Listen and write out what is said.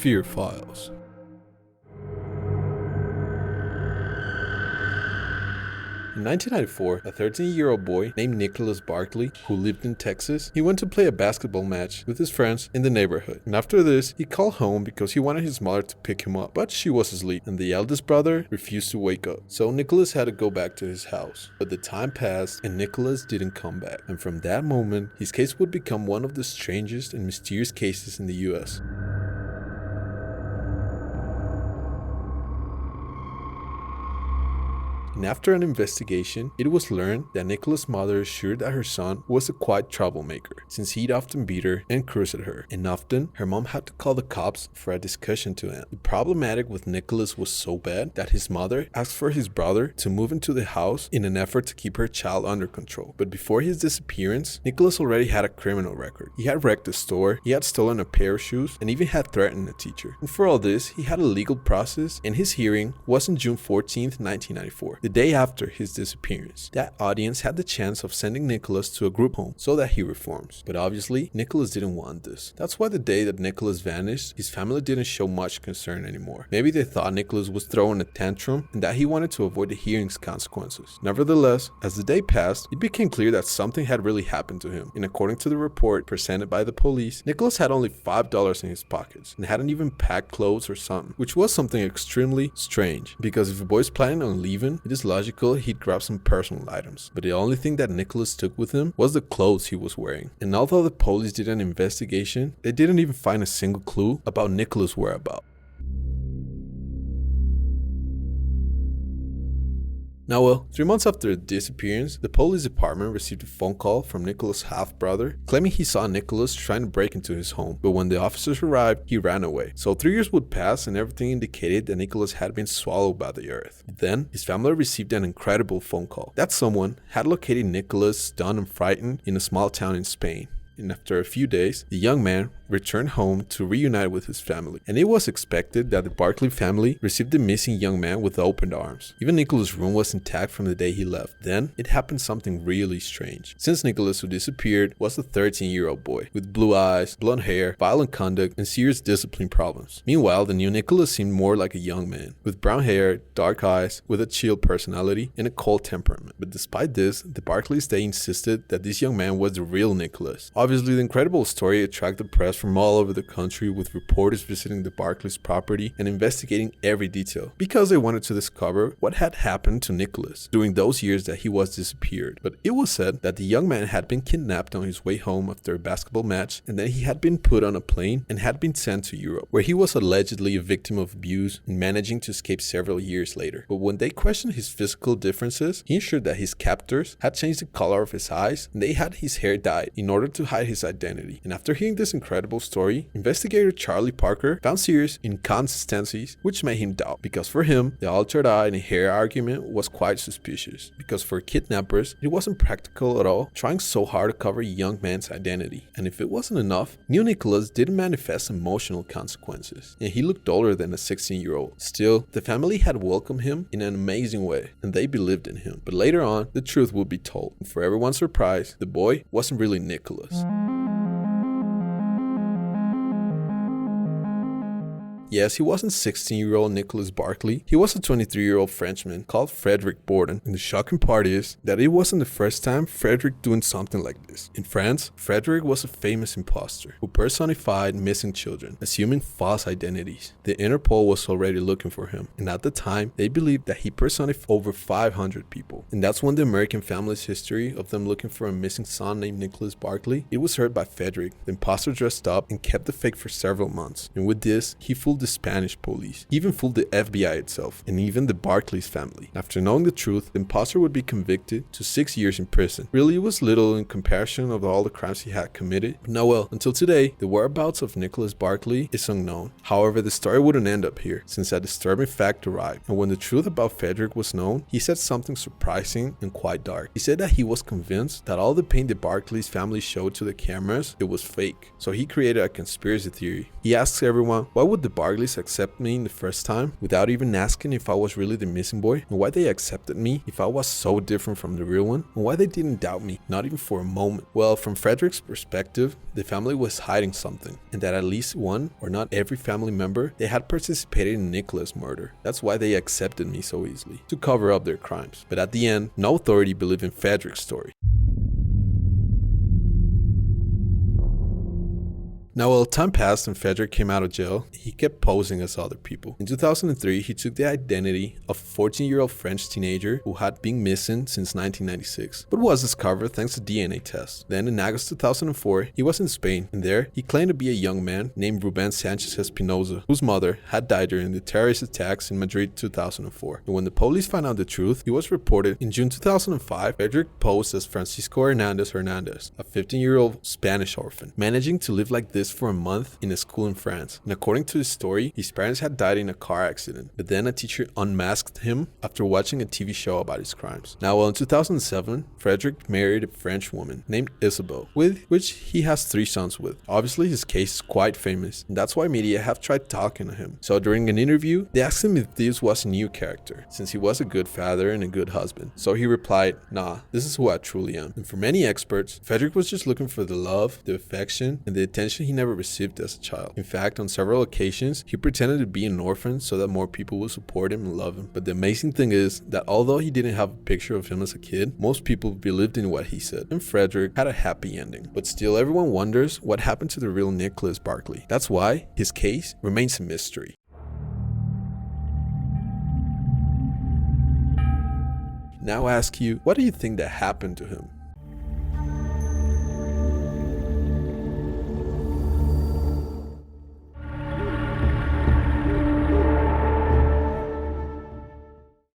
Fear Files. In 1994, a 13-year-old boy named Nicholas Barkley, who lived in Texas, he went to play a basketball match with his friends in the neighborhood. And after this, he called home because he wanted his mother to pick him up, but she was asleep, and the eldest brother refused to wake up. So Nicholas had to go back to his house. But the time passed, and Nicholas didn't come back. And from that moment, his case would become one of the strangest and mysterious cases in the US. And after an investigation, it was learned that Nicholas' mother assured that her son was a quiet troublemaker, since he'd often beat her and curse at her, and often her mom had to call the cops for a discussion to end. The problematic with Nicholas was so bad that his mother asked for his brother to move into the house in an effort to keep her child under control. But before his disappearance, Nicholas already had a criminal record. He had wrecked a store, he had stolen a pair of shoes, and even had threatened a teacher. And for all this, he had a legal process, and his hearing was on June 14th, 1994. The day after his disappearance. That audience had the chance of sending Nicholas to a group home so that he reforms. But obviously, Nicholas didn't want this. That's why the day that Nicholas vanished, his family didn't show much concern anymore. Maybe they thought Nicholas was throwing a tantrum and that he wanted to avoid the hearing's consequences. Nevertheless, as the day passed, it became clear that something had really happened to him. And according to the report presented by the police, Nicholas had only $5 in his pockets and hadn't even packed clothes or something, which was something extremely strange, because if a boy's planning on leaving, it is logical he'd grab some personal items. But the only thing that Nicholas took with him was the clothes he was wearing. And although the police did an investigation, they didn't even find a single clue about Nicholas' whereabouts. Now well, 3 months after the disappearance, the police department received a phone call from Nicholas' half-brother claiming he saw Nicholas trying to break into his home, but when the officers arrived, he ran away. So 3 years would pass and everything indicated that Nicholas had been swallowed by the earth. But then, his family received an incredible phone call that someone had located Nicholas stunned and frightened in a small town in Spain. And after a few days, the young man returned home to reunite with his family. And it was expected that the Barkley family received the missing young man with open arms. Even Nicholas' room was intact from the day he left. Then, it happened something really strange. Since Nicholas, who disappeared, was a 13-year-old boy with blue eyes, blonde hair, violent conduct, and serious discipline problems. Meanwhile, the new Nicholas seemed more like a young man, with brown hair, dark eyes, with a chill personality, and a cold temperament. But despite this, the Barkleys, they insisted that this young man was the real Nicholas. Obviously, the incredible story attracted press from all over the country, with reporters visiting the Barkleys' property and investigating every detail because they wanted to discover what had happened to Nicholas during those years that he was disappeared. But it was said that the young man had been kidnapped on his way home after a basketball match, and then he had been put on a plane and had been sent to Europe, where he was allegedly a victim of abuse and managing to escape several years later. But when they questioned his physical differences, he ensured that his captors had changed the color of his eyes and they had his hair dyed in order to hide his identity. And after hearing this incredible story, investigator Charlie Parker found serious inconsistencies which made him doubt, because for him, the altered eye and hair argument was quite suspicious, because for kidnappers, it wasn't practical at all trying so hard to cover a young man's identity. And if it wasn't enough, new Nicholas didn't manifest emotional consequences, and he looked older than a 16-year-old. Still, the family had welcomed him in an amazing way, and they believed in him. But later on, the truth would be told, and for everyone's surprise, the boy wasn't really Nicholas. Yes, he wasn't 16-year-old Nicholas Barkley. He was a 23-year-old Frenchman called Frederick Borden. And the shocking part is that it wasn't the first time Frederick doing something like this. In France, Frederick was a famous imposter who personified missing children, assuming false identities. The Interpol was already looking for him, and at the time, they believed that he personified over 500 people. And that's when the American family's history of them looking for a missing son named Nicholas Barkley, it was heard by Frederick. The imposter dressed up and kept the fake for several months. And with this, he fooled the Spanish police. He even fooled the FBI itself, and even the Barkleys family. After knowing the truth, the imposter would be convicted to 6 years in prison. Really, it was little in comparison of all the crimes he had committed. But now well, until today, the whereabouts of Nicholas Barkley is unknown. However, the story wouldn't end up here, since a disturbing fact arrived. And when the truth about Frederick was known, he said something surprising and quite dark. He said that he was convinced that all the pain the Barkleys family showed to the cameras, it was fake. So he created a conspiracy theory. He asked everyone, why would the Barkleys Barclays accepted me in the first time without even asking if I was really the missing boy, and why they accepted me if I was so different from the real one, and why they didn't doubt me, not even for a moment. Well, from Frederick's perspective, the family was hiding something, and that at least one, or not every family member, they had participated in Nicholas' murder. That's why they accepted me so easily, to cover up their crimes. But at the end, no authority believed in Frederick's story. Now, while time passed and Frederick came out of jail, he kept posing as other people. In 2003, he took the identity of a 14-year-old French teenager who had been missing since 1996, but was discovered thanks to DNA tests. Then in August 2004, he was in Spain, and there he claimed to be a young man named Ruben Sanchez Espinosa, whose mother had died during the terrorist attacks in Madrid 2004. And when the police found out the truth, he was reported in June 2005. Frederick posed as Francisco Hernandez, a 15-year-old Spanish orphan, managing to live like this for a month in a school in France. And according to his story, his parents had died in a car accident, but then a teacher unmasked him after watching a TV show about his crimes. Now, well, in 2007, Frederick married a French woman named Isabel, with which he has 3 sons with. Obviously, his case is quite famous, and that's why media have tried talking to him. So during an interview, they asked him if this was a new character, since he was a good father and a good husband. So he replied, "Nah, this is who I truly am." And for many experts, Frederick was just looking for the love, the affection, and the attention he never received as a child. In fact, on several occasions, he pretended to be an orphan so that more people would support him and love him. But the amazing thing is that although he didn't have a picture of him as a kid, most people believed in what he said, and Frederick had a happy ending. But still, everyone wonders what happened to the real Nicholas Barclay. That's why his case remains a mystery. Now I ask you, what do you think that happened to him?